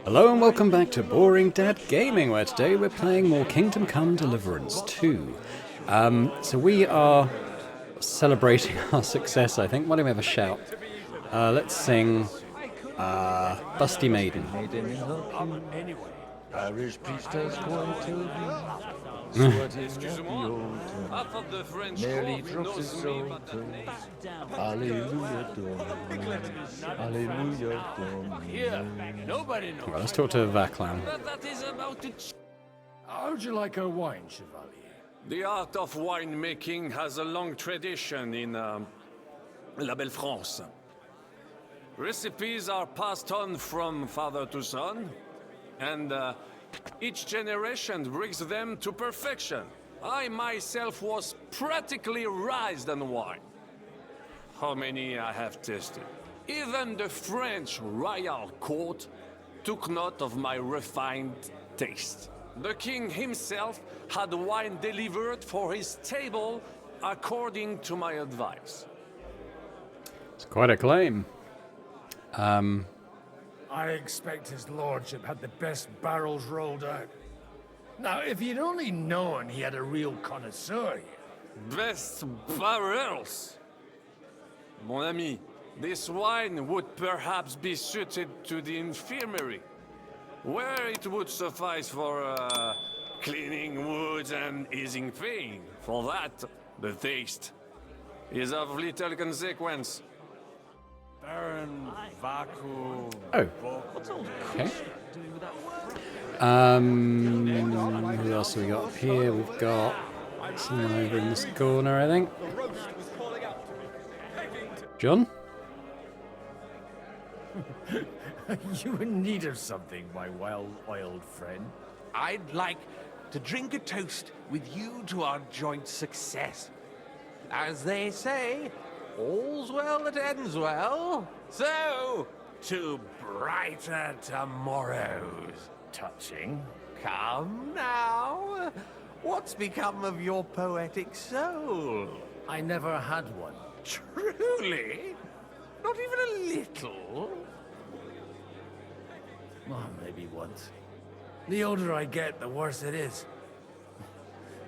Hello and welcome back to Boring Dad Gaming, where today we're playing more Kingdom Come Deliverance 2. So we are celebrating our success, I think. Why don't we have a shout? Let's sing Busty Maiden. Parish priest has quite a Half of the French Nearly court drops his knows me, soul. but the name. Hallelujah, Hallelujah, Here, nobody knows. Well, let's talk to Vaclan. But that is about to How'd you like a wine, Chevalier? The art of winemaking has a long tradition in La Belle France. Recipes are passed on from father to son, and each generation brings them to perfection. I myself was practically raised on wine. How many I have tasted. Even the French royal court took note of my refined taste. The king himself had wine delivered for his table according to my advice. It's quite a claim. I expect his lordship had the best barrels rolled out. Now, if you'd only known he had a real connoisseur here. Best barrels! Mon ami, this wine would perhaps be suited to the infirmary, where it would suffice for cleaning wounds and easing pain. For that, the taste is of little consequence. Baron Vaku. Oh. Okay. Who else have we got up here? We've got someone over in this corner, I think. John? You in need of something, my well-oiled friend? I'd like to drink a toast with you to our joint success. As they say, all's well that ends well. So, to brighter tomorrows. Touching. Come now. What's become of your poetic soul? I never had one. Truly? Not even a little? Well, maybe once. The older I get, the worse it is.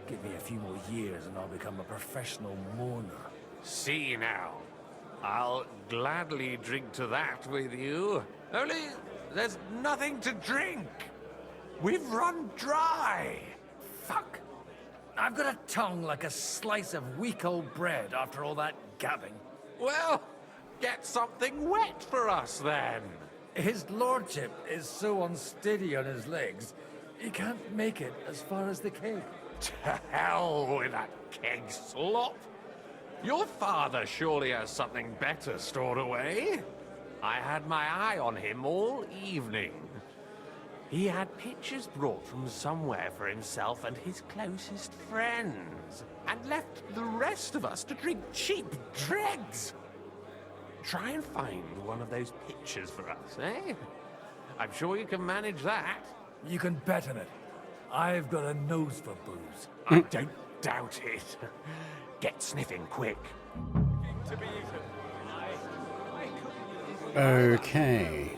Give me a few more years and I'll become a professional mourner. See now. I'll gladly drink to that with you. Only, there's nothing to drink. We've run dry. Fuck! I've got a tongue like a slice of weak old bread after all that gabbing. Well, get something wet for us then. His lordship is so unsteady on his legs, he can't make it as far as the keg. To hell with that keg slop. Your father surely has something better stored away. I had my eye on him all evening. He had pictures brought from somewhere for himself and his closest friends, and left the rest of us to drink cheap dregs. Try and find one of those pictures for us, eh? I'm sure you can manage that. You can bet on it. I've got a nose for booze. I don't doubt it. Get sniffing quick. Okay.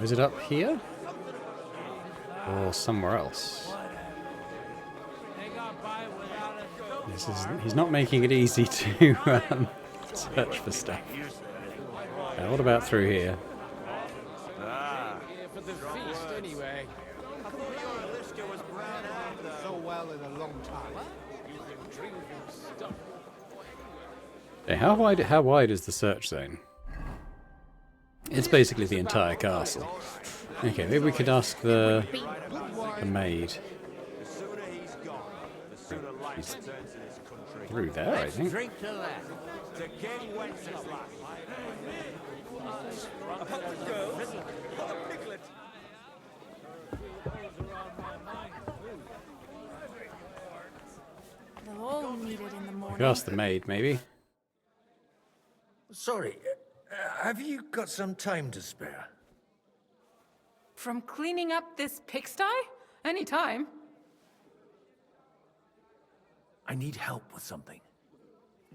Is it up here? Or somewhere else? He's not making it easy to search for stuff. What about through here? For the feast, anyway. So well in a long time. Okay, how wide is the search zone? It's basically the entire castle. Okay, maybe we could ask the maid. He's through there, I think. Drink to that. They'll all need it in the We morning. could ask the maid, maybe. Sorry, have you got some time to spare? From cleaning up this pigsty? Anytime. I need help with something.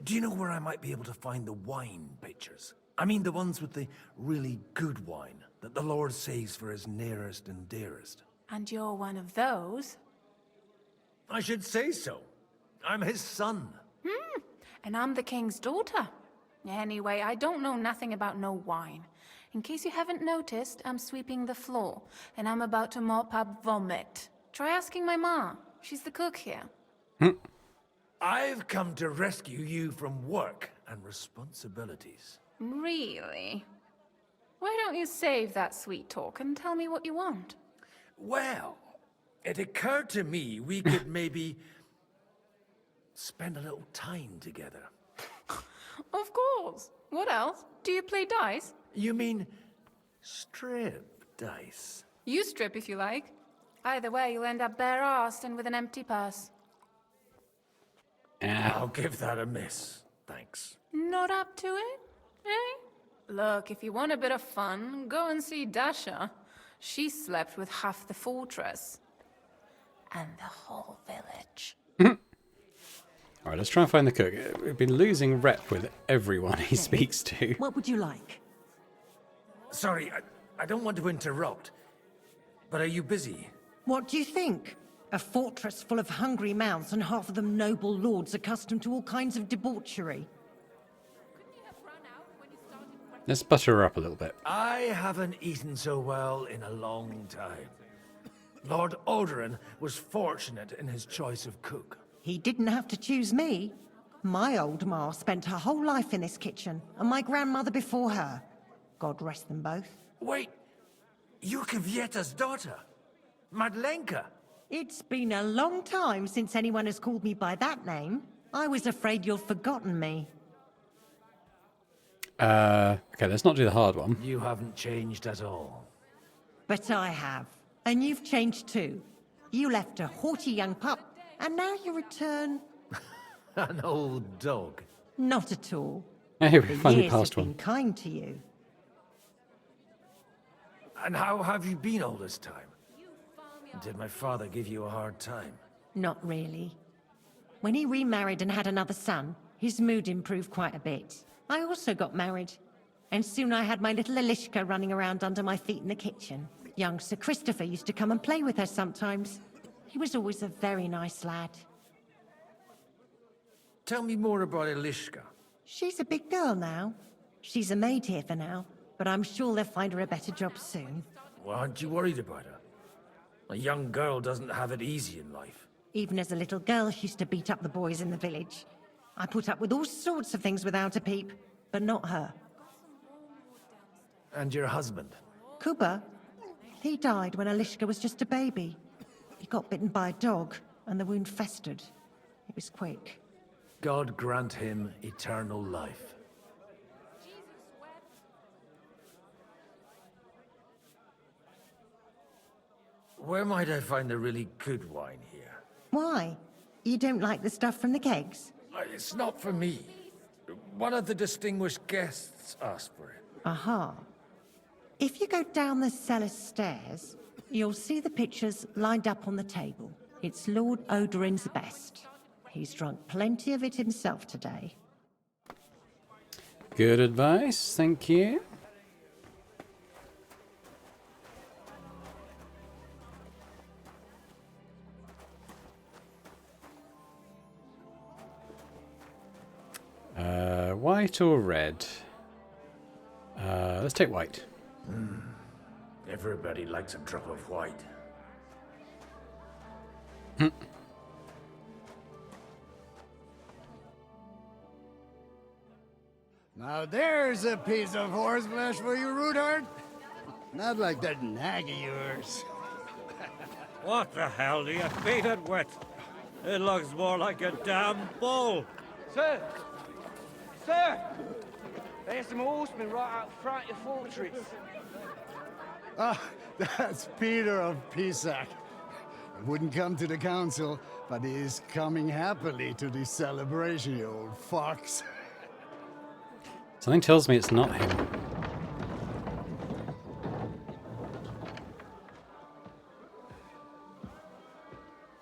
Do you know where I might be able to find the wine pitchers? I mean the ones with the really good wine that the Lord saves for his nearest and dearest. And you're one of those. I should say so. I'm his son. And I'm the king's daughter. Anyway, I don't know nothing about no wine. In case you haven't noticed, I'm sweeping the floor, and I'm about to mop up vomit. Try asking my ma. She's the cook here. I've come to rescue you from work and responsibilities. Really? Why don't you save that sweet talk and tell me what you want? Well, it occurred to me we could maybe spend a little time together. Of course. What else? Do you play dice? You mean strip dice? You strip if you like. Either way, you'll end up bare-assed and with an empty purse. I'll give that a miss, thanks. Not up to it? Eh? Look, if you want a bit of fun, go and see Dasha. She slept with half the fortress. And the whole village. Alright, let's try and find the cook. We've been losing rep with everyone he speaks to. What would you like? Sorry, I don't want to interrupt, but are you busy? What do you think? A fortress full of hungry mouths and half of them noble lords accustomed to all kinds of debauchery. Let's butter her up a little bit. I haven't eaten so well in a long time. Lord Alderaan was fortunate in his choice of cook. He didn't have to choose me. My old ma spent her whole life in this kitchen, and my grandmother before her. God rest them both. Wait, you're Kvieta's daughter, Madlenka. It's been a long time since anyone has called me by that name. I was afraid you'd forgotten me. Okay, let's not do the hard one. You haven't changed at all. But I have. And you've changed too. You left a haughty young pup, and now you return... An old dog. Not at all. Hey, we The finally years passed have been one. kind to you. And how have you been all this time? Did my father give you a hard time? Not really. When he remarried and had another son, his mood improved quite a bit. I also got married, and soon I had my little Elishka running around under my feet in the kitchen. Young Sir Christopher used to come and play with her sometimes. He was always a very nice lad. Tell me more about Elishka. She's a big girl now. She's a maid here for now, but I'm sure they'll find her a better job soon. Well, aren't you worried about her? A young girl doesn't have it easy in life. Even as a little girl, she used to beat up the boys in the village. I put up with all sorts of things without a peep, but not her. And your husband? Kuba, he died when Elishka was just a baby. He got bitten by a dog, and the wound festered. It was quick. God grant him eternal life. Where might I find the really good wine here? Why? You don't like the stuff from the kegs? It's not for me. One of the distinguished guests asked for it. Aha. If you go down the cellar stairs, you'll see the pictures lined up on the table. It's Lord Odorin's best. He's drunk plenty of it himself today. Good advice, thank you. White or red? Let's take white. Everybody likes a drop of white. Now there's a piece of horseflesh for you, Rudart. Not like that nag of yours. What the hell do you feed it with? It looks more like a damn bull. Sir! Sir! There's some horsemen right out front of your fortress. Ah, that's Peter of Pisac. He wouldn't come to the council, but he is coming happily to the celebration, you old fox. Something tells me it's not him.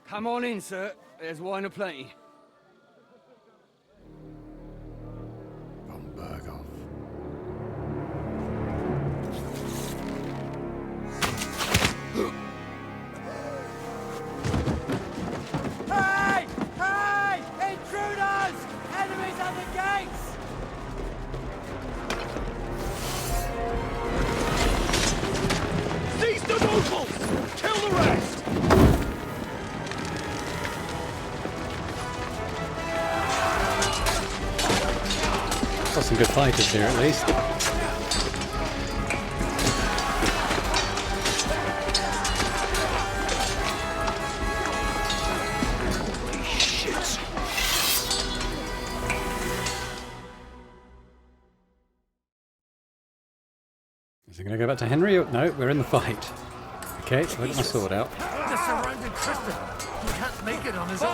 Come on in, sir. There's wine aplenty. Seize the nobles! Kill the rest! Got some good fighters here at least. Is it going to go back to Henry? No, we're in the fight. Okay, so I got my sword out. The surrounded Christopher. He can't make it on his own.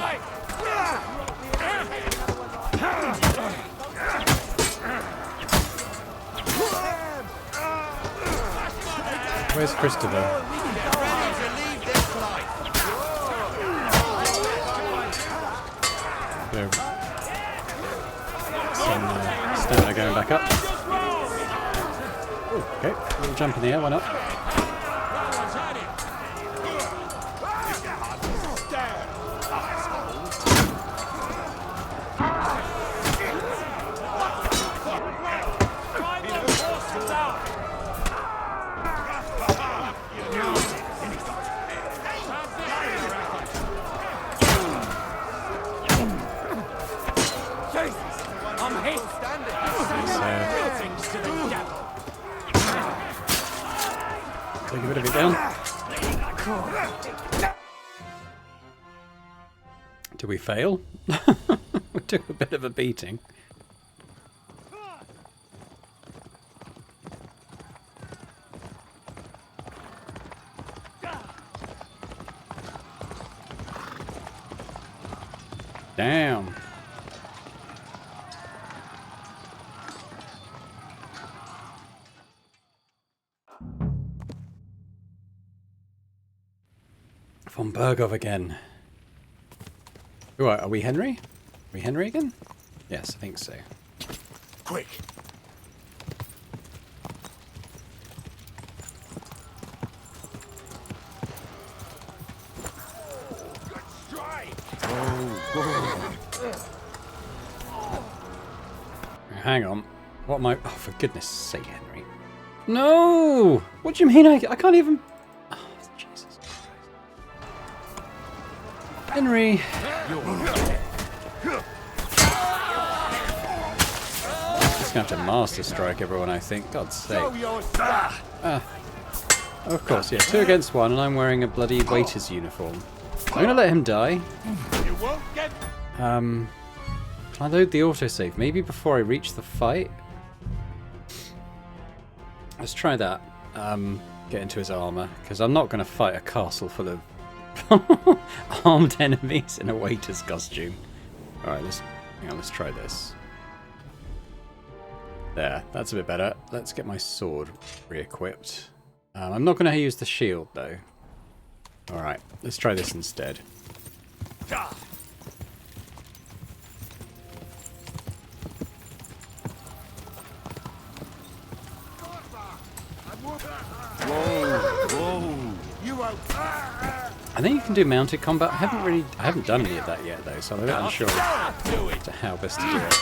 Where's Christopher? There. Some stamina going back up. Ooh, okay, a little jump in the air, why not? Take a bit of it down. Did we fail? We took a bit of a beating. Damn. Von Bergov again. Ooh, are we Henry? Are we Henry again? Yes, I think so. Quick. Hang on. What am I... Oh, for goodness sake, Henry. No! What do you mean I can't even... Oh, Jesus Christ. Henry! Just gonna have to master strike everyone, I think. God's sake. Of course, yeah. 2 against 1, and I'm wearing a bloody waiter's uniform. I'm gonna let him die. Can I load the autosave? Maybe before I reach the fight? Let's try that. Get into his armor, because I'm not going to fight a castle full of armed enemies in a waiter's costume. Alright, let's try this. There, that's a bit better. Let's get my sword re-equipped. I'm not going to use the shield, though. Alright, let's try this instead. I think you can do mounted combat. I haven't done any of that yet though, so I'm a bit unsure as to how best to do it.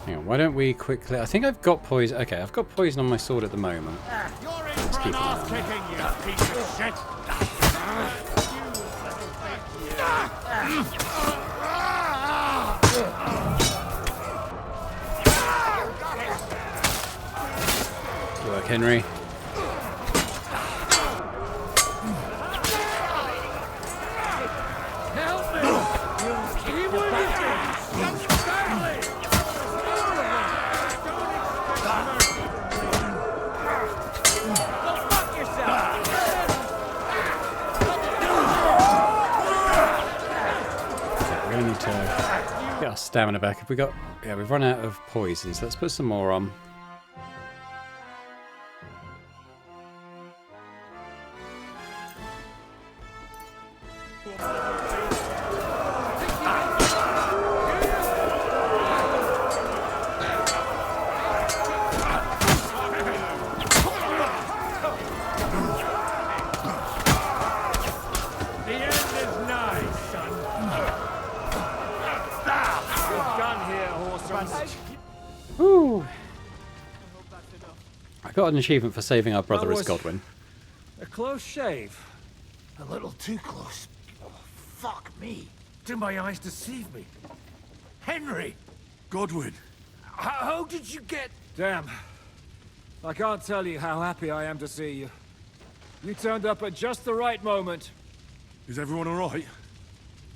Hang on, why don't we quickly... I think I've got poison... Okay, I've got poison on my sword at the moment. Let's keep an eye on that. Good work, Henry. Get our stamina back. Have we got... Yeah, we've run out of poison, so let's put some more on. Ooh. I got an achievement for saving our brother as was- Godwin. A close shave. A little too close. Oh, fuck me. Do my eyes deceive me? Henry! Godwin! How did you get... Damn. I can't tell you how happy I am to see you. You turned up at just the right moment. Is everyone alright?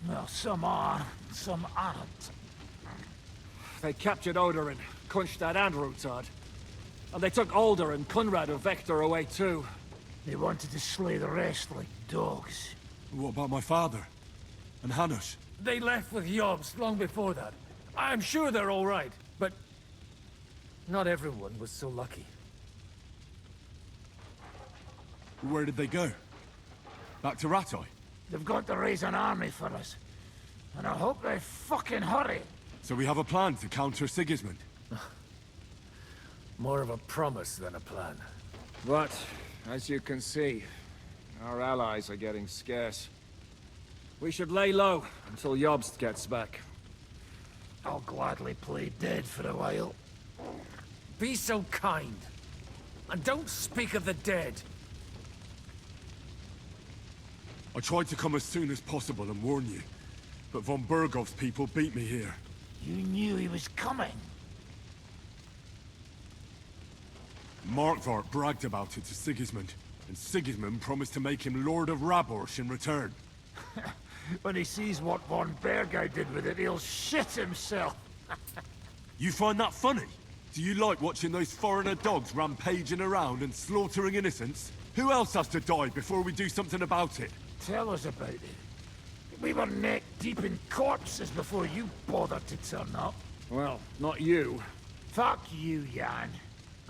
Well, some are, some aren't. They captured Odorin, Kunstad and Rutard. And they took Alder and Kunrad of Vector away too. They wanted to slay the rest like dogs. What about my father? And Hanush? They left with Yobs long before that. I'm sure they're all right, but not everyone was so lucky. Where did they go? Back to Rattay? They've got to raise an army for us. And I hope they fucking hurry. So we have a plan to counter Sigismund? More of a promise than a plan. But, as you can see, our allies are getting scarce. We should lay low until Jobst gets back. I'll gladly play dead for a while. Be so kind. And don't speak of the dead. I tried to come as soon as possible and warn you, but von Bergov's people beat me here. You knew he was coming. Markvart bragged about it to Sigismund, and Sigismund promised to make him Lord of Raborsh in return. When he sees what von Bergau did with it, he'll shit himself. You find that funny? Do you like watching those foreigner dogs rampaging around and slaughtering innocents? Who else has to die before we do something about it? Tell us about it. We were neck deep in corpses before you bothered to turn up. Well, not you. Fuck you, Jan.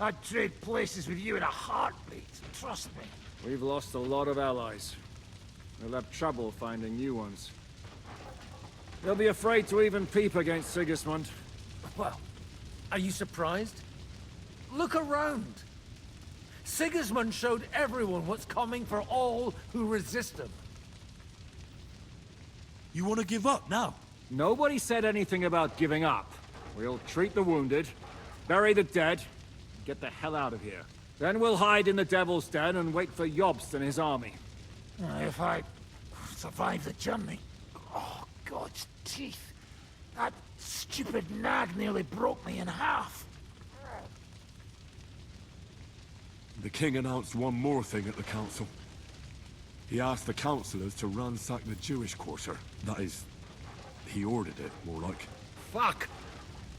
I'd trade places with you in a heartbeat, trust me. We've lost a lot of allies. We'll have trouble finding new ones. They'll be afraid to even peep against Sigismund. Well, are you surprised? Look around. Sigismund showed everyone what's coming for all who resist him. You want to give up now? Nobody said anything about giving up. We'll treat the wounded, bury the dead, get the hell out of here. Then we'll hide in the Devil's Den and wait for Jobst and his army. If I survive the journey... Oh, God's teeth. That stupid nag nearly broke me in half. The king announced one more thing at the council. He asked the councillors to ransack the Jewish quarter. That is, he ordered it, more like. Fuck!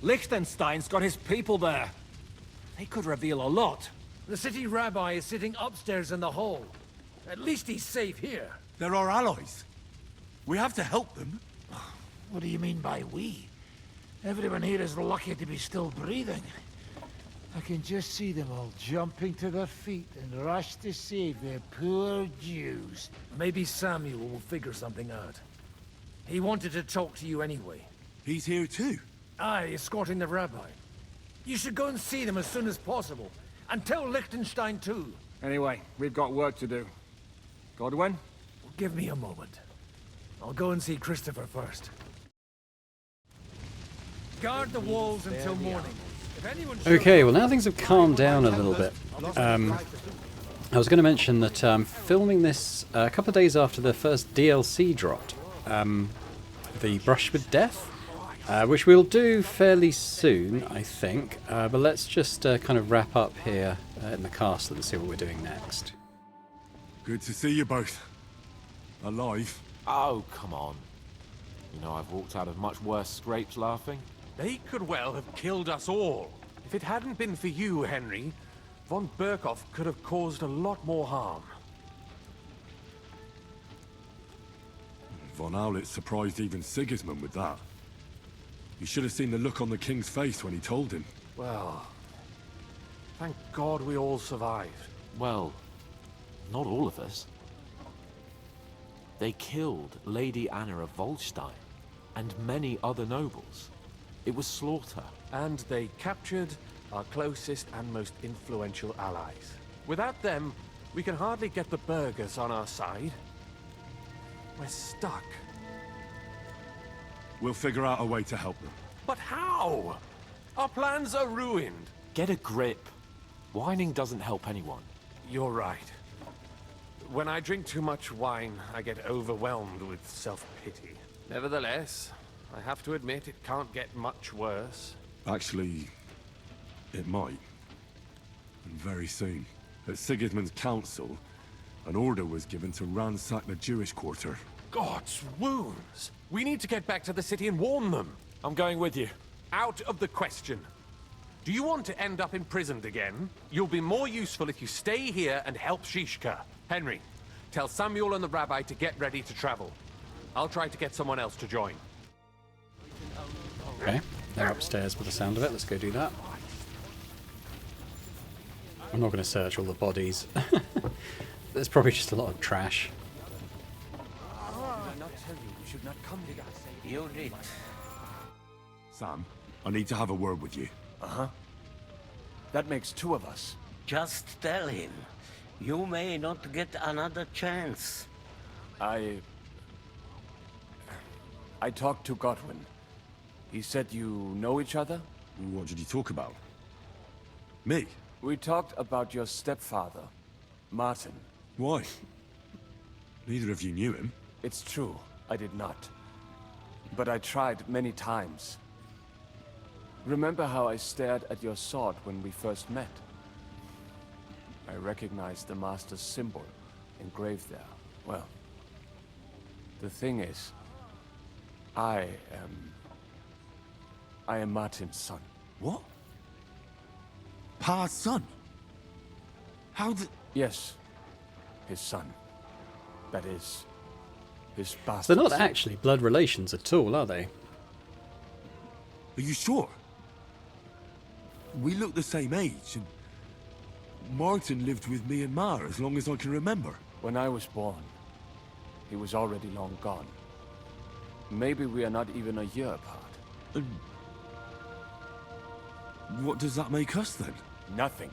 Liechtenstein's got his people there. They could reveal a lot. The city rabbi is sitting upstairs in the hall. At least he's safe here. They're our allies. We have to help them. What do you mean by we? Everyone here is lucky to be still breathing. I can just see them all jumping to their feet and rush to save their poor Jews. Maybe Samuel will figure something out. He wanted to talk to you anyway. He's here too. Aye, escorting the rabbi. You should go and see them as soon as possible. And tell Liechtenstein too. Anyway, we've got work to do. Godwin? Give me a moment. I'll go and see Christopher first. Guard the walls until morning. Okay, well now things have calmed down a little bit. I was going to mention that I'm filming this a couple of days after the first DLC dropped, the Brush with Death, which we'll do fairly soon, I think. But let's just kind of wrap up here in the castle and see what we're doing next. Good to see you both. Alive. Oh, come on. You know, I've walked out of much worse scrapes laughing. They could well have killed us all. If it hadn't been for you, Henry, von Berkhoff could have caused a lot more harm. Von Aulitz surprised even Sigismund with that. You should have seen the look on the king's face when he told him. Well, thank God we all survived. Well, not all of us. They killed Lady Anna of Volstein and many other nobles. It was slaughter. And they captured our closest and most influential allies. Without them, we can hardly get the burghers on our side. We're stuck. We'll figure out a way to help them. But how? Our plans are ruined. Get a grip. Whining doesn't help anyone. You're right. When I drink too much wine, I get overwhelmed with self-pity. Nevertheless, I have to admit it can't get much worse. Actually, it might. And very soon. At Sigismund's council, an order was given to ransack the Jewish quarter. God's wounds! We need to get back to the city and warn them. I'm going with you. Out of the question. Do you want to end up imprisoned again? You'll be more useful if you stay here and help Shishka. Henry, tell Samuel and the rabbi to get ready to travel. I'll try to get someone else to join. Okay, they're upstairs by the sound of it. Let's go do that. I'm not going to search all the bodies. There's probably just a lot of trash. You did. Sam, I need to have a word with you. Uh-huh. That makes two of us. Just tell him. You may not get another chance. I talked to Godwin. He said you know each other? What did you talk about? Me? We talked about your stepfather, Martin. Why? Neither of you knew him. It's true, I did not. But I tried many times. Remember how I stared at your sword when we first met? I recognized the Master's symbol engraved there. Well, the thing is, I am Martin's son. What? Pa's son? How did... Yes, his son. That is, his bastard They're not son. actually blood relations at all, are they? Are you sure? We look the same age, and Martin lived with me and Ma as long as I can remember. When I was born, he was already long gone. Maybe we are not even a year apart. And what does that make us then? Nothing.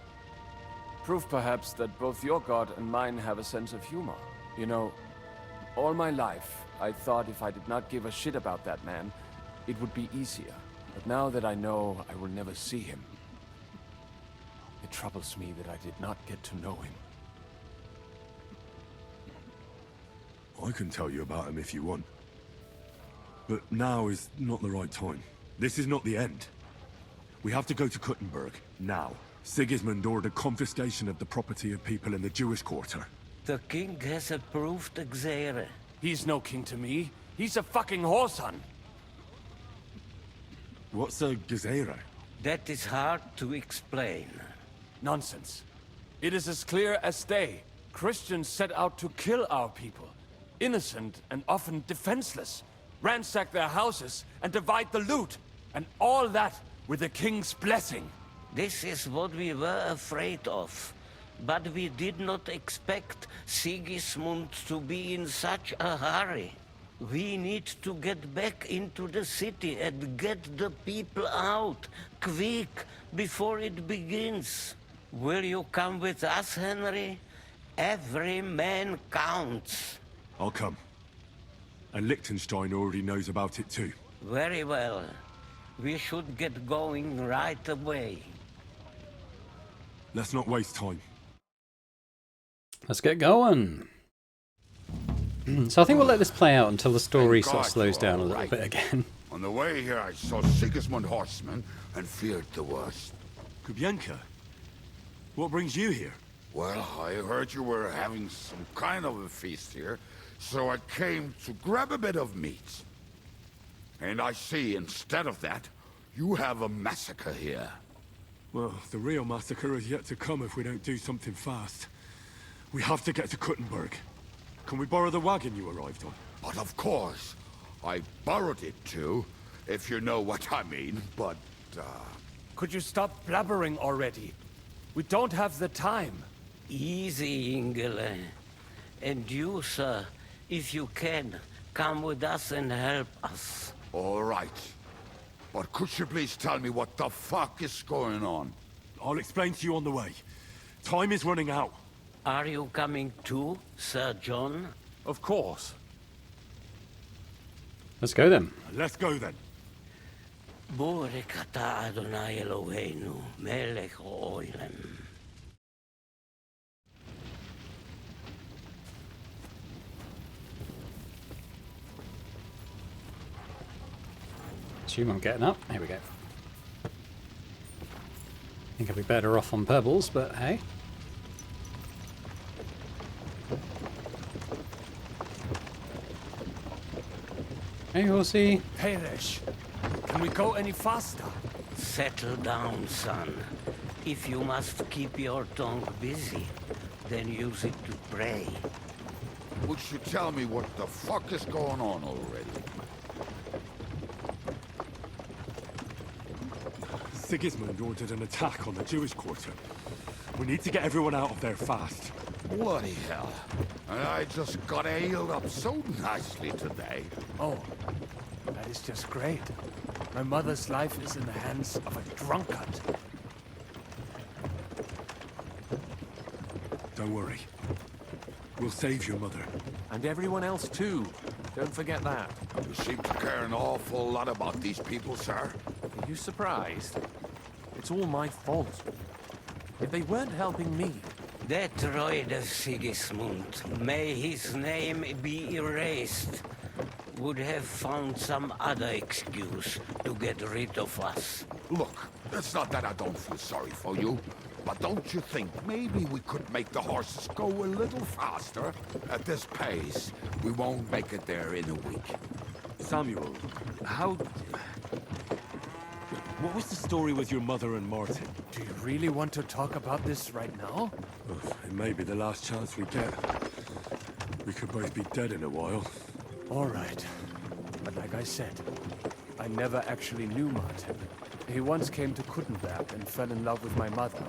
Proof perhaps that both your god and mine have a sense of humor. You know, all my life, I thought if I did not give a shit about that man, it would be easier. But now that I know I will never see him, it troubles me that I did not get to know him. I can tell you about him if you want. But now is not the right time. This is not the end. We have to go to Kuttenberg, now. Sigismund ordered confiscation of the property of people in the Jewish quarter. The king has approved Xere. He's no king to me. He's a fucking whoreson. What's a gezerah? That is hard to explain. Nonsense. It is as clear as day. Christians set out to kill our people. Innocent and often defenseless. Ransack their houses and divide the loot. And all that with the king's blessing. This is what we were afraid of. But we did not expect Sigismund to be in such a hurry. We need to get back into the city and get the people out, quick, before it begins. Will you come with us, Henry? Every man counts. I'll come. And Liechtenstein already knows about it too. Very well. We should get going right away. Let's not waste time. Let's get going. So I think we'll let this play out until the story sort of slows down a little bit again. On the way here, I saw Sigismund horsemen and feared the worst. Kubienka, what brings you here? Well, I heard you were having some kind of a feast here, so I came to grab a bit of meat. And I see, instead of that, you have a massacre here. Well, the real massacre is yet to come if we don't do something fast. We have to get to Kuttenberg. Can we borrow the wagon you arrived on? But of course. I borrowed it too, if you know what I mean, but, Could you stop blabbering already? We don't have the time. Easy, Ingele. And you, sir, if you can, come with us and help us. All right. But could you please tell me what the fuck is going on? I'll explain to you on the way. Time is running out. Are you coming too, Sir John? Of course. Let's go then. Let's go then. Borekata Adonai Eloheinu, melech ha'olam. Assume I'm getting up. Here we go. Think I'll be better off on pebbles, but hey. Hey, horsey. Perish. Can we go any faster? Settle down, son. If you must keep your tongue busy, then use it to pray. Would you tell me what the fuck is going on already? Sigismund ordered an attack on the Jewish quarter. We need to get everyone out of there fast. Bloody hell. And I just got ailed up so nicely today. Oh, that is just great. My mother's life is in the hands of a drunkard. Don't worry. We'll save your mother. And everyone else too. Don't forget that. You seem to care an awful lot about these people, sir. Are you surprised? It's all my fault. If they weren't helping me... That droid of Sigismund, may his name be erased, would have found some other excuse to get rid of us. Look, it's not that I don't feel sorry for you, but don't you think maybe we could make the horses go a little faster? At this pace, we won't make it there in a week. Samuel, how... What was the story with your mother and Martin? Do you really want to talk about this right now? It may be the last chance we get. We could both be dead in a while. All right. But like I said, I never actually knew Martin. He once came to Kuttenberg and fell in love with my mother.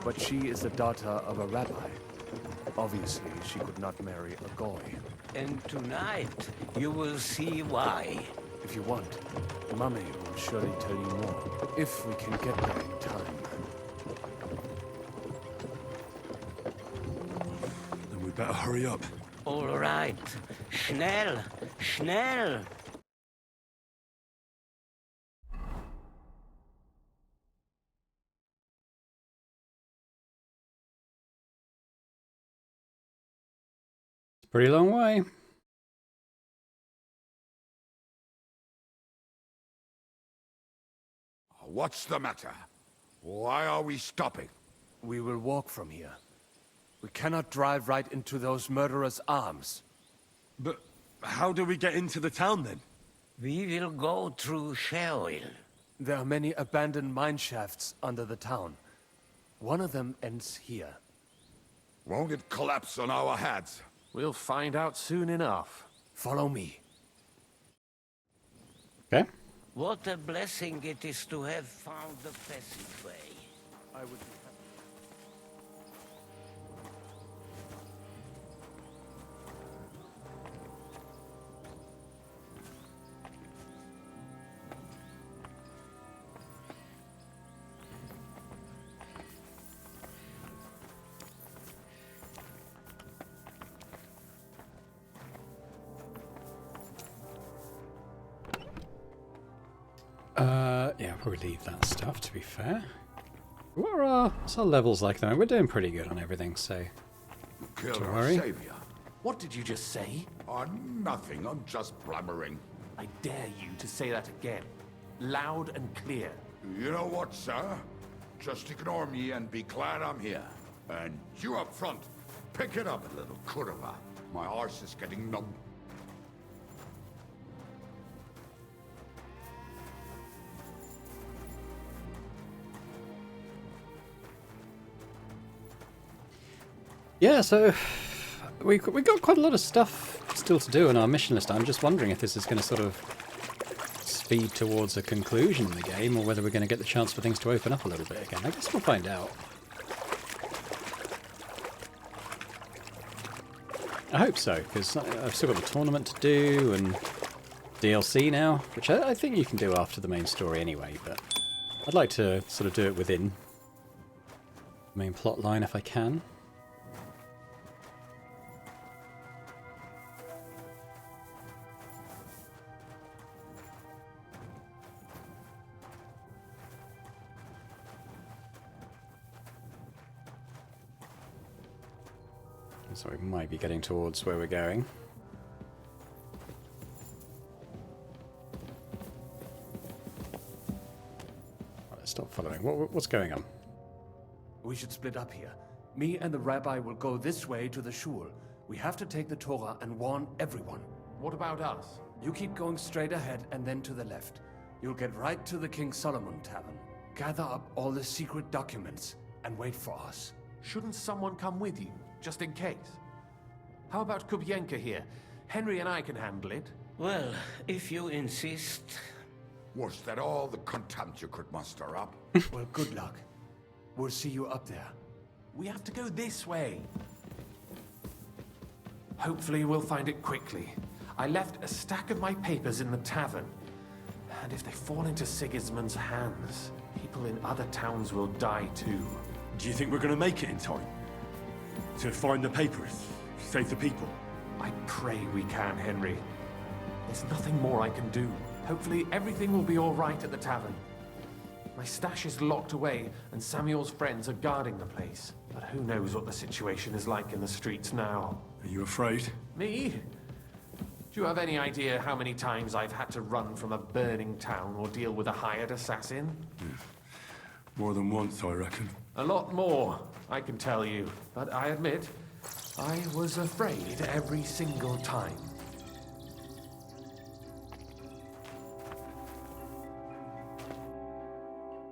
But she is the daughter of a rabbi. Obviously, she could not marry a goy. And tonight, you will see why. If you want, Mummy will surely tell you more. If we can get there in time. Then we better hurry up. All right. Schnell! Schnell! Pretty long way. What's the matter? Why are we stopping? We will walk from here. We cannot drive right into those murderers' arms. But how do we get into the town then? We will go through Sheol. There are many abandoned mine shafts under the town. One of them ends here. Won't it collapse on our heads? We'll find out soon enough. Follow me. Okay. What a blessing it is to have found the passageway. I would be Yeah, I'll probably leave that stuff, to be fair. What's our levels like, though? We're doing pretty good on everything, so... You killed Don't our worry. savior. What did you just say? Nothing, I'm just blabbering. I dare you to say that again. Loud and clear. You know what, sir? Just ignore me and be glad I'm here. And you up front, pick it up a little, kurva. My arse is getting numb. Yeah, so we got quite a lot of stuff still to do on our mission list. I'm just wondering if this is going to sort of speed towards a conclusion in the game, or whether we're going to get the chance for things to open up a little bit again. I guess we'll find out. I hope so, because I've still got the tournament to do, and DLC now, which I think you can do after the main story anyway, but I'd like to sort of do it within the main plot line if I can. So we might be getting towards where we're going. Right, stop following. What's going on? We should split up here. Me and the rabbi will go this way to the shul. We have to take the Torah and warn everyone. What about us? You keep going straight ahead and then to the left. You'll get right to the King Solomon Tavern. Gather up all the secret documents and wait for us. Shouldn't someone come with you, just in case? How about Kubienka here? Henry and I can handle it. Well, if you insist. Was that all the contempt you could muster up? Well, good luck. We'll see you up there. We have to go this way. Hopefully we'll find it quickly. I left a stack of my papers in the tavern. And if they fall into Sigismund's hands, people in other towns will die too. Do you think we're gonna make it in time? To find the papers? Save the people? I pray we can, Henry. There's nothing more I can do. Hopefully everything will be all right at the tavern. My stash is locked away, and Samuel's friends are guarding the place. But who knows what the situation is like in the streets now? Are you afraid? Me? Do you have any idea how many times I've had to run from a burning town or deal with a hired assassin? More than once, I reckon. A lot more, I can tell you. But I admit, I was afraid every single time.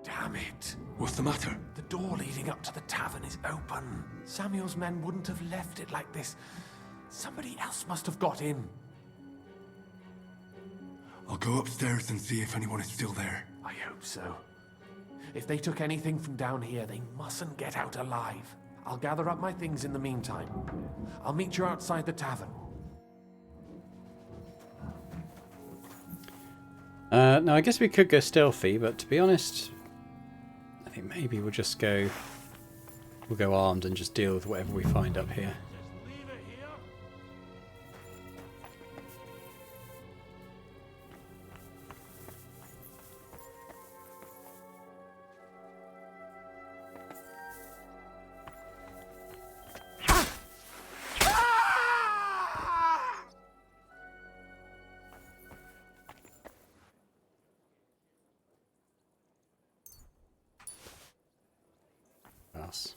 Damn it. What's the matter? The door leading up to the tavern is open. Samuel's men wouldn't have left it like this. Somebody else must have got in. I'll go upstairs and see if anyone is still there. I hope so. If they took anything from down here, they mustn't get out alive. I'll gather up my things in the meantime. I'll meet you outside the tavern. Now, I guess we could go stealthy, but to be honest, I think maybe we'll just go... We'll go armed and just deal with whatever we find up here. Us.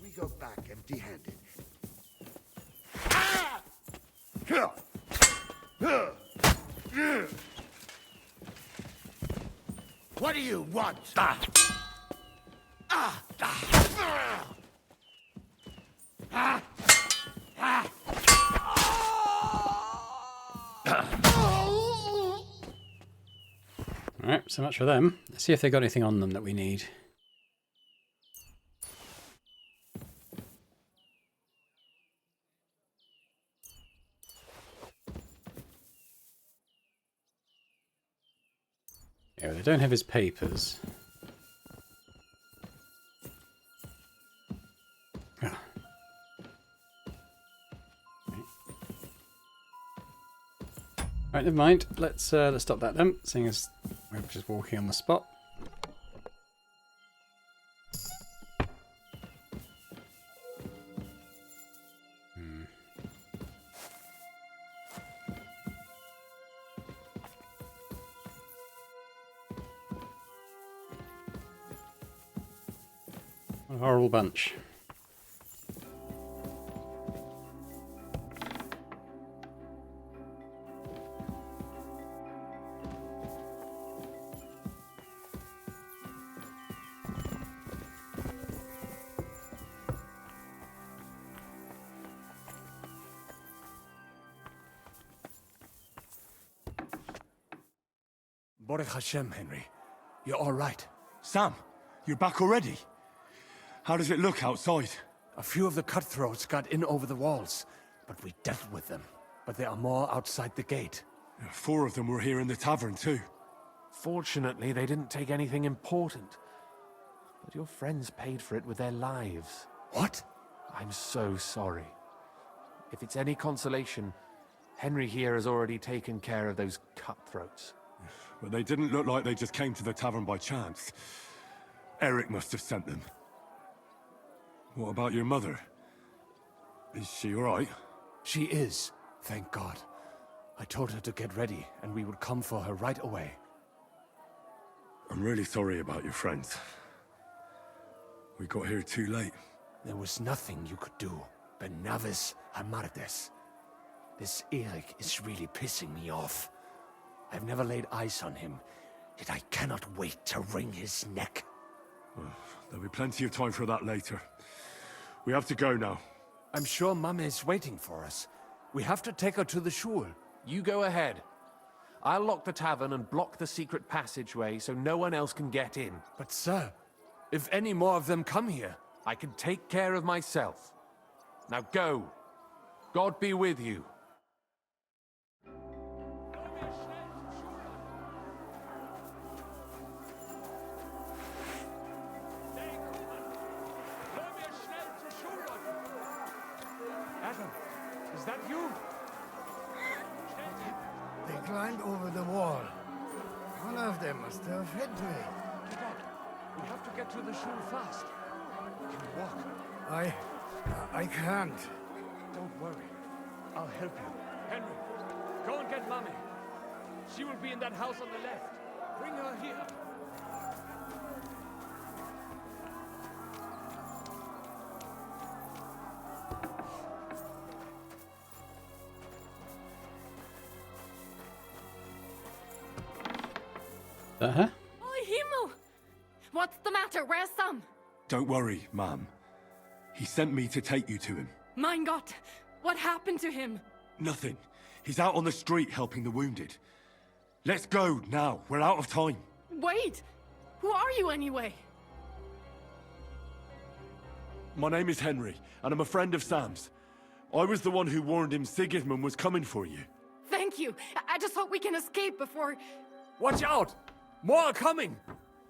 We go back empty-handed. What do you want? Alright, so much for them. Let's see if they got anything on them that we need. Yeah, they don't have his papers. Ah. Right, never mind. Let's stop that then, seeing as we're just walking on the spot. What a horrible bunch. Baruch Hashem, Henry. You're all right. Sam, you're back already? How does it look outside? A few of the cutthroats got in over the walls, but we dealt with them. But there are more outside the gate. 4 of them were here in the tavern too. Fortunately, they didn't take anything important. But your friends paid for it with their lives. What? I'm so sorry. If it's any consolation, Henry here has already taken care of those cutthroats. But they didn't look like they just came to the tavern by chance. Eric must have sent them. What about your mother? Is she all right? She is, thank God. I told her to get ready, and we would come for her right away. I'm really sorry about your friends. We got here too late. There was nothing you could do. Benavis Amartes. This Eric is really pissing me off. I've never laid eyes on him, yet I cannot wait to wring his neck. Well, there'll be plenty of time for that later. We have to go now. I'm sure Mama is waiting for us. We have to take her to the shul. You go ahead. I'll lock the tavern and block the secret passageway so no one else can get in. But sir, if any more of them come here... I can take care of myself. Now go. God be with you. Adam, is that you? They climbed over the wall. One of them must have hit me. We have to get to the shul fast. Can you walk? I can't. Don't worry. I'll help you. Henry, go and get Mummy. She will be in that house on the left. Bring her here. Her? Oh, Himmel! What's the matter? Where's Sam? Don't worry, ma'am. He sent me to take you to him. Mein Gott! What happened to him? Nothing. He's out on the street helping the wounded. Let's go now. We're out of time. Wait! Who are you anyway? My name is Henry, and I'm a friend of Sam's. I was the one who warned him Sigismund was coming for you. Thank you. I just hope we can escape before... Watch out! More are coming!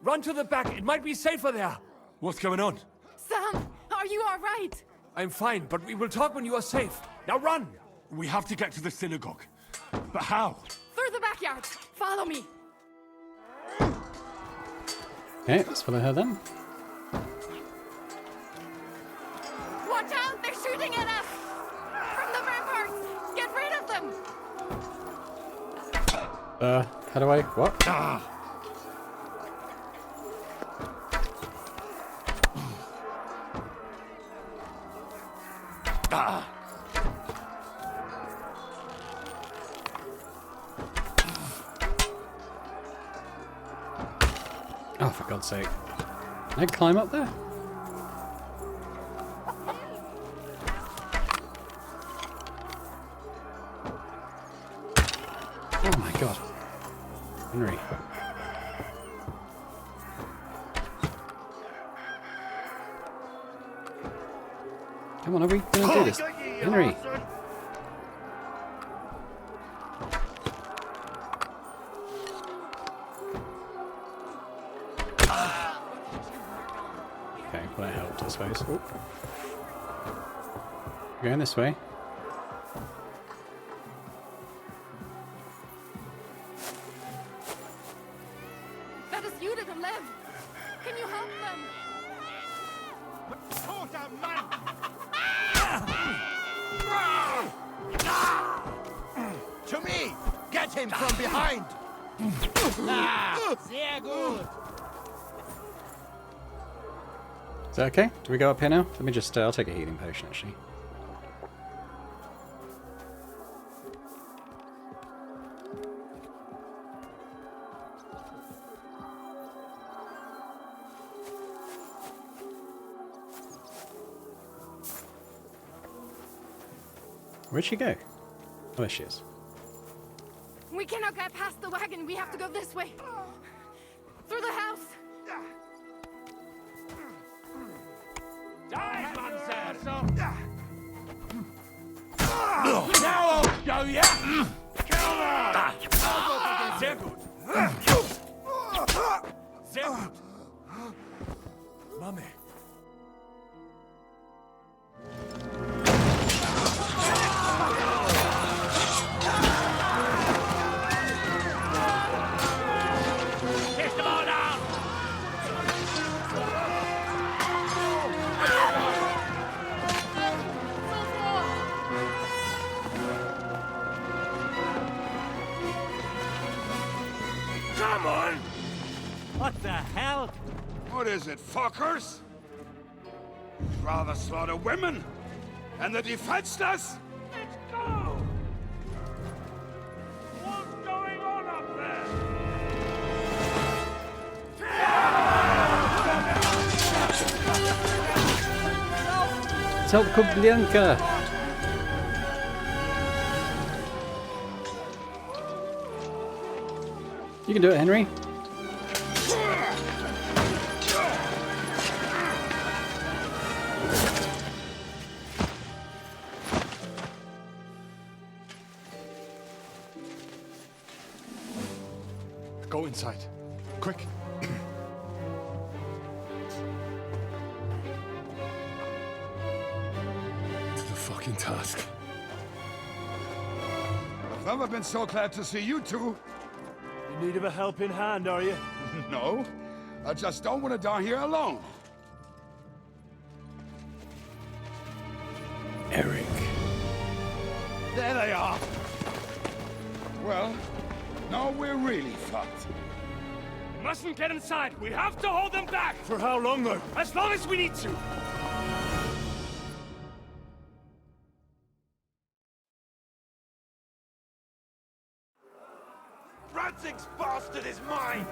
Run to the back, it might be safer there! What's going on? Sam, are you all right? I'm fine, but we will talk when you are safe. Now run! We have to get to the synagogue. But how? Through the backyard. Follow me. Okay, let's follow her then. Watch out! They're shooting at us! From the ramparts! Get rid of them! How do I... What? Ah! Ah! Oh, for God's sake. Can I climb up there? Oh my God. Henry. Come on, are we gonna do this? Henry! Okay, well that helped, I suppose. Oh. Going this way. That is you that live. Can you help them? To me! Get him from behind! Sehr gut! Is that okay? Do we go up here now? Let me just, I'll take a healing potion actually. Where'd she go? Oh, there she is. We cannot get past the wagon. We have to go this way. Through the house. Sehr gut! Sehr gut! Mame. Come on! What the hell? What is it, fuckers? You'd rather slaughter women and the defenseless? Let's go! What's going on up there? Tell Kuttenberg. You can do it, Henry. Go inside. Quick. To the fucking task. I've never been so glad to see you two. In need of a helping hand, are you? No, I just don't want to die here alone. Eric. There they are. Well, now we're really fucked. Mustn't get inside. We have to hold them back. For how long, though? As long as we need to. Ranzig's bastard is mine!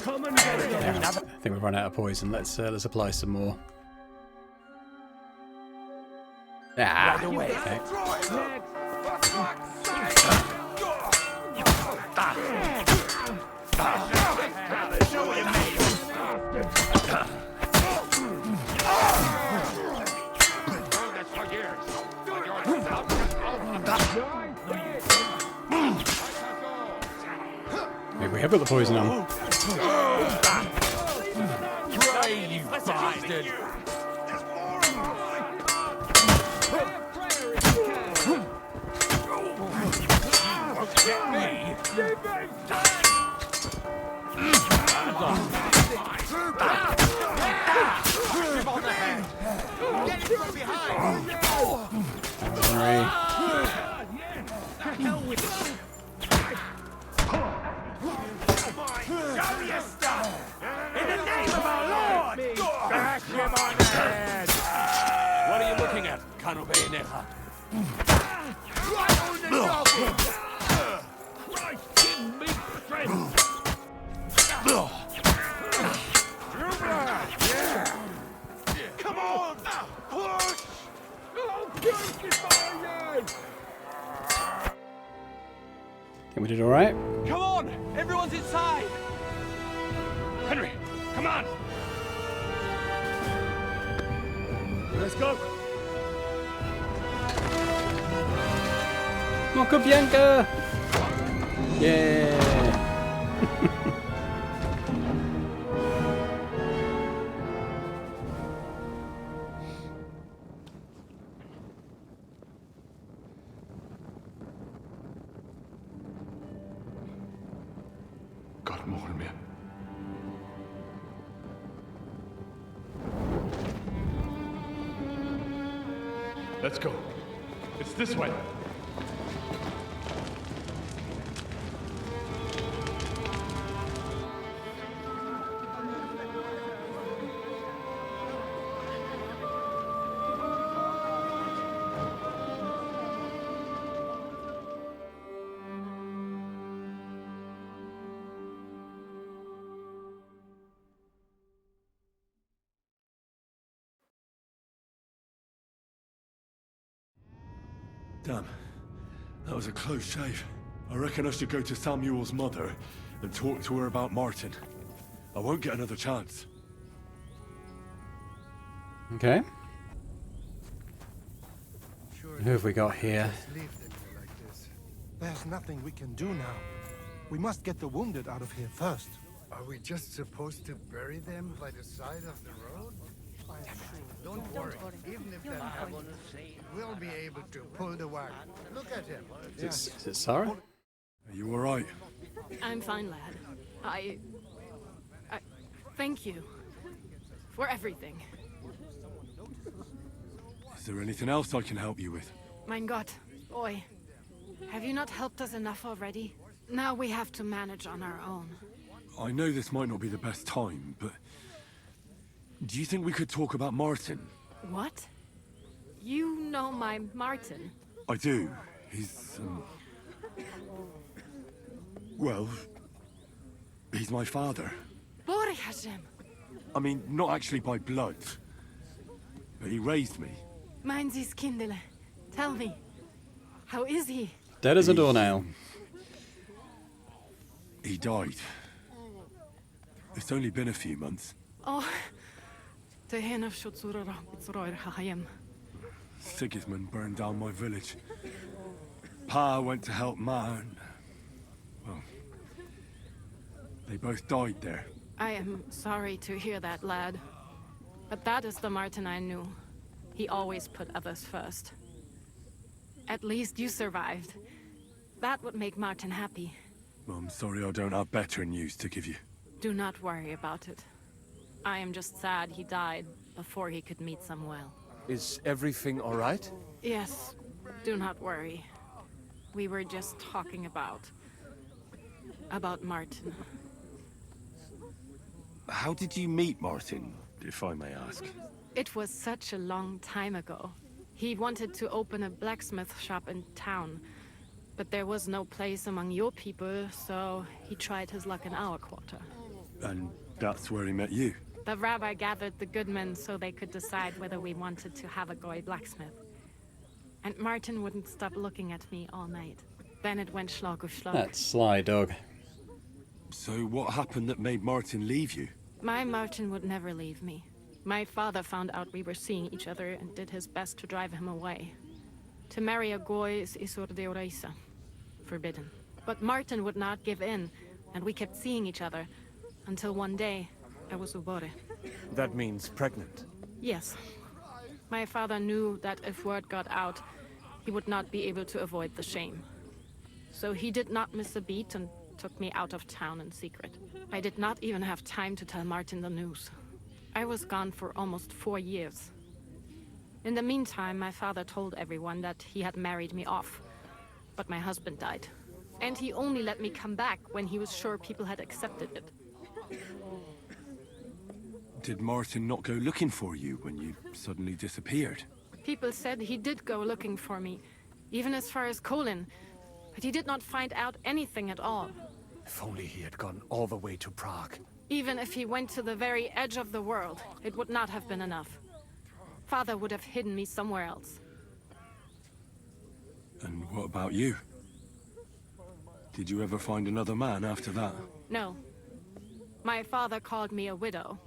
Come and get it. I think we've run out of poison. Let's apply some more. Ah, Right away. okay. Show what you Maybe we have got the poison on. Pray, you bastard! Get me! Give on the head! Get him from behind! Hell with it. Show your stuff! In the name of our Lord! Bash him on the head! What are you looking at, Kuttenberg? Right on the noggin! Christ, give me strength! Come on! Push! Think we did all right. Come on! Everyone's inside! Henry, come on! Let's go! Mocha Bianca! Yeah! Got him, Bohemia. Let's go. It's this way. Damn. That was a close shave. I reckon I should go to Samuel's mother and talk to her about Martin. I won't get another chance. Okay. Who have we got here? There's nothing we can do now. We must get the wounded out of here first. Are we just supposed to bury them by the side of the road? Don't worry. Even if that happens, we'll be able to pull the wagon. Look at him. Is it Sarah? Are you alright? I'm fine, lad. I thank you for everything. Is there anything else I can help you with? Mein Gott, boy. Have you not helped us enough already? Now we have to manage on our own. I know this might not be the best time, but... do you think we could talk about Martin? What? You know my Martin? I do. He's, well... he's my father. Bori Hashem. I mean, not actually by blood. But he raised me. Meinen Sie's Kindele. Tell me. How is he? Dead as a doornail. He died. It's only been a few months. Oh. Tehena Shutsura Bitsroir Hayem. Sigismund burned down my village. Pa went to help Ma and... well... they both died there. I am sorry to hear that, lad. But that is the Martin I knew. He always put others first. At least you survived. That would make Martin happy. I'm sorry I don't have better news to give you. Do not worry about it. I am just sad he died before he could meet Samuel. Is everything all right? Yes, do not worry. We were just talking about Martin. How did you meet Martin, if I may ask? It was such a long time ago. He wanted to open a blacksmith shop in town, but there was no place among your people, so he tried his luck in our quarter. And that's where he met you? The rabbi gathered the good men so they could decide whether we wanted to have a goy blacksmith. And Martin wouldn't stop looking at me all night. Then it went schlag auf schlag. That sly dog. So what happened that made Martin leave you? My Martin would never leave me. My father found out we were seeing each other and did his best to drive him away. To marry a goy is isur deoraisa, forbidden. But Martin would not give in, and we kept seeing each other, until one day, I was ubore. That means pregnant. Yes. My father knew that if word got out, he would not be able to avoid the shame. So he did not miss a beat and took me out of town in secret. I did not even have time to tell Martin the news. I was gone for almost 4 years. In the meantime, my father told everyone that he had married me off. But my husband died. And he only let me come back when he was sure people had accepted it. Did Martin not go looking for you when you suddenly disappeared? People said he did go looking for me, even as far as Colin. But he did not find out anything at all. If only he had gone all the way to Prague. Even if he went to the very edge of the world, it would not have been enough. Father would have hidden me somewhere else. And what about you? Did you ever find another man after that? No. My father called me a widow.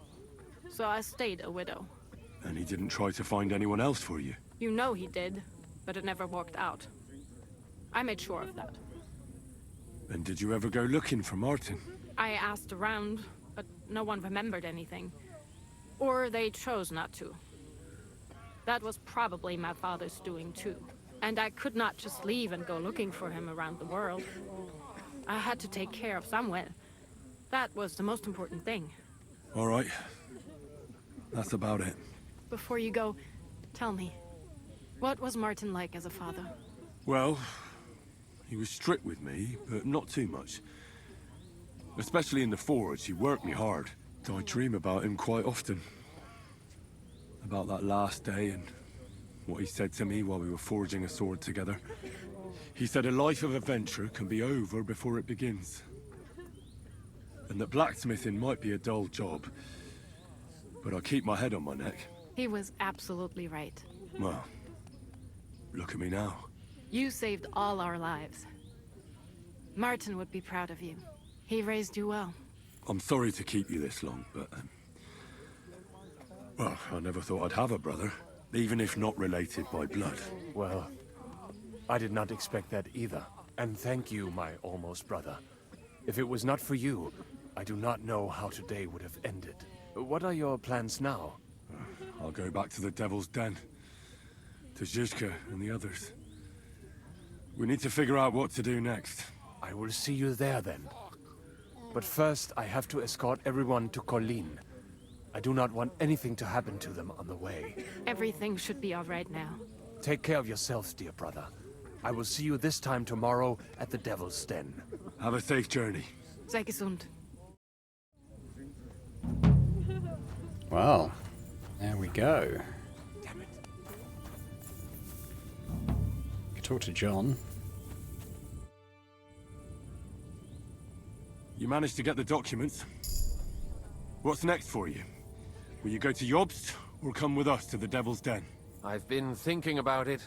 So I stayed a widow. And he didn't try to find anyone else for you? You know he did, but it never worked out. I made sure of that. And did you ever go looking for Martin? I asked around, but no one remembered anything. Or they chose not to. That was probably my father's doing too. And I could not just leave and go looking for him around the world. I had to take care of Samuel. That was the most important thing. All right. That's about it. Before you go, tell me, what was Martin like as a father? Well, he was strict with me, but not too much. Especially in the forge, he worked me hard. I dream about him quite often. About that last day and what he said to me while we were forging a sword together. He said a life of adventure can be over before it begins. And that blacksmithing might be a dull job, but I keep my head on my neck. He was absolutely right. Well, look at me now. You saved all our lives. Martin would be proud of you. He raised you well. I'm sorry to keep you this long, but... well, I never thought I'd have a brother, even if not related by blood. Well, I did not expect that either. And thank you, my almost brother. If it was not for you, I do not know how today would have ended. What are your plans now? I'll go back to the Devil's Den. To Zizka and the others. We need to figure out what to do next. I will see you there then. But first, I have to escort everyone to Colleen. I do not want anything to happen to them on the way. Everything should be all right now. Take care of yourselves, dear brother. I will see you this time tomorrow at the Devil's Den. Have a safe journey. Sei gesund. Well, there we go. We can talk to John. You managed to get the documents. What's next for you? Will you go to Jobst, or come with us to the Devil's Den? I've been thinking about it,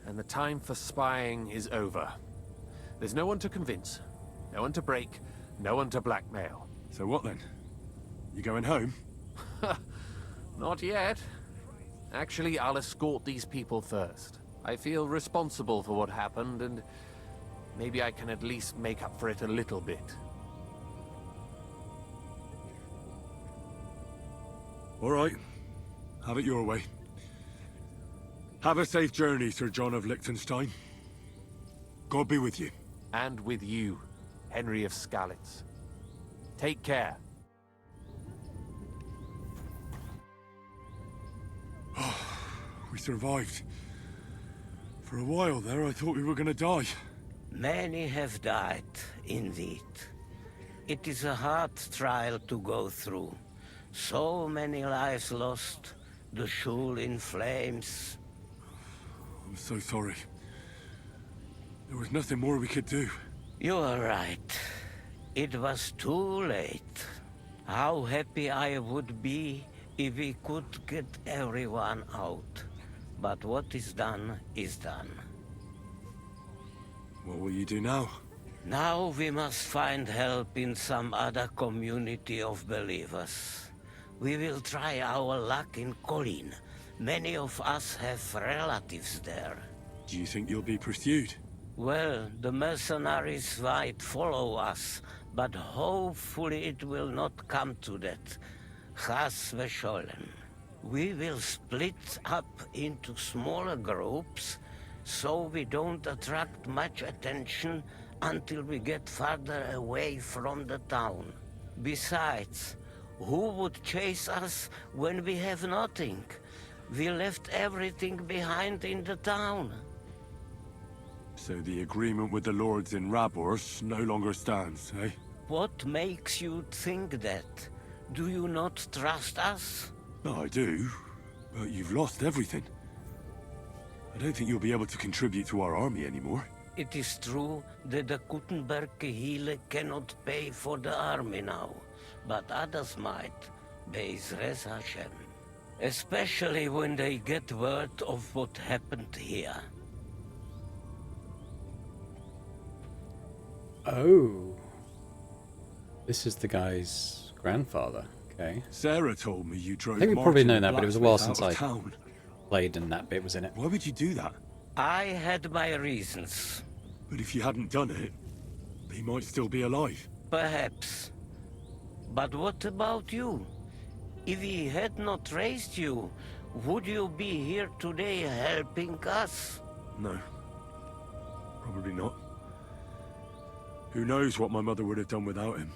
and the time for spying is over. There's no one to convince, no one to break, no one to blackmail. So what then? You going home? Not yet. Actually, I'll escort these people first. I feel responsible for what happened, and maybe I can at least make up for it a little bit. All right. Have it your way. Have a safe journey, Sir John of Liechtenstein. God be with you. And with you, Henry of Skalitz. Take care. We survived. For a while there, I thought we were gonna die. Many have died, indeed. It is a hard trial to go through. So many lives lost, the Schule in flames. I'm so sorry. There was nothing more we could do. You are right. It was too late. How happy I would be if we could get everyone out. But what is done is done. What will you do now? Now we must find help in some other community of believers. We will try our luck in Colin. Many of us have relatives there. Do you think you'll be pursued? Well, the mercenaries might follow us, but hopefully it will not come to that. Chas v'sholem. We will split up into smaller groups, so we don't attract much attention until we get farther away from the town. Besides, who would chase us when we have nothing? We left everything behind in the town. So the agreement with the lords in Rabors no longer stands, eh? What makes you think that? Do you not trust us? No, I do. But you've lost everything. I don't think you'll be able to contribute to our army anymore. It is true that the Kuttenberg Kehile cannot pay for the army now, but others might, Be'ezras Hashem. Especially when they get word of what happened here. Oh. This is the guy's grandfather. Okay. Sarah told me you drove. I think we've probably known that, but it was a while Blacksmith since out I of town. played and that bit was in it. Why would you do that? I had my reasons. But if you hadn't done it, he might still be alive. Perhaps. But what about you? If he had not raised you, would you be here today helping us? No. Probably not. Who knows what my mother would have done without him.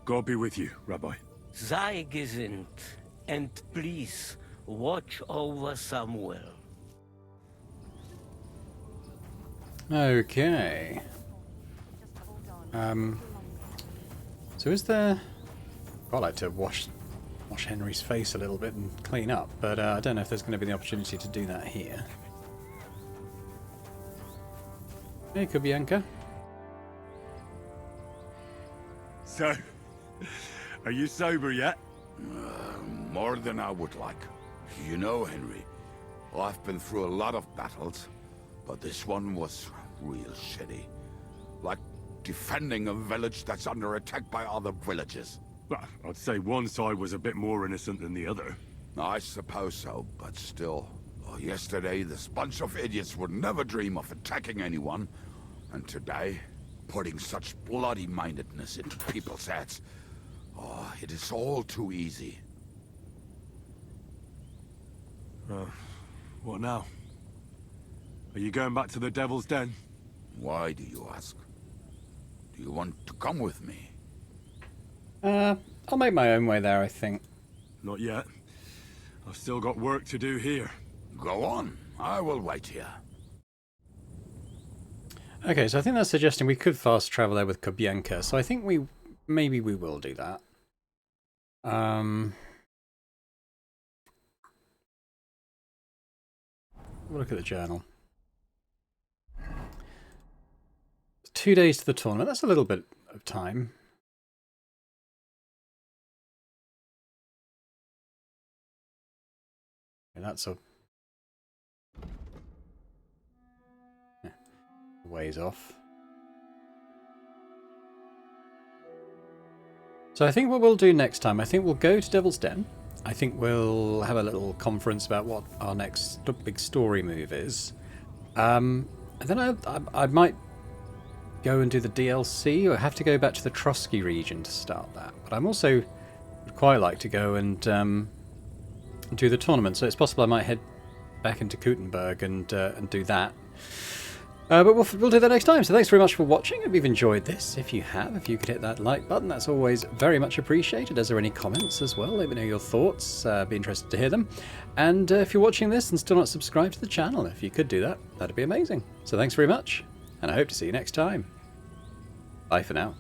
God be with you, Rabbi. Sei gesinnt, and please, watch over Samuel. Okay. So is there... I'd like to wash Henry's face a little bit and clean up, but I don't know if there's going to be the opportunity to do that here. Hey, Kubianka. So, are you sober yet? More than I would like. You know, Henry, I've been through a lot of battles, but this one was real shitty. Like defending a village that's under attack by other villages. Well, I'd say one side was a bit more innocent than the other. I suppose so, but still. Yesterday, this bunch of idiots would never dream of attacking anyone. And today, putting such bloody-mindedness into people's heads. Oh, it is all too easy. What now? Are you going back to the Devil's Den? Why do you ask? Do you want to come with me? I'll make my own way there, I think. not yet. I've still got work to do here. Go on. I will wait here. Okay, so I think that's suggesting we could fast travel there with Kobienka. So I think maybe we will do that. Look at the journal. 2 days to the tournament. That's a little bit of time. Okay, that's a ways off. So I think what we'll do next time, I think we'll go to Devil's Den. I think we'll have a little conference about what our next big story move is. And then I might go and do the DLC, or have to go back to the Trotsky region to start that. But I'm also would quite like to go and do the tournament, so it's possible I might head back into Kuttenberg and do that. But we'll do that next time. So thanks very much for watching. If you've enjoyed this, if you could hit that like button, that's always very much appreciated. Is there any comments as well? Let me know your thoughts. Be interested to hear them. And if you're watching this and still not subscribed to the channel, if you could do that, that'd be amazing. So thanks very much, and I hope to see you next time. Bye for now.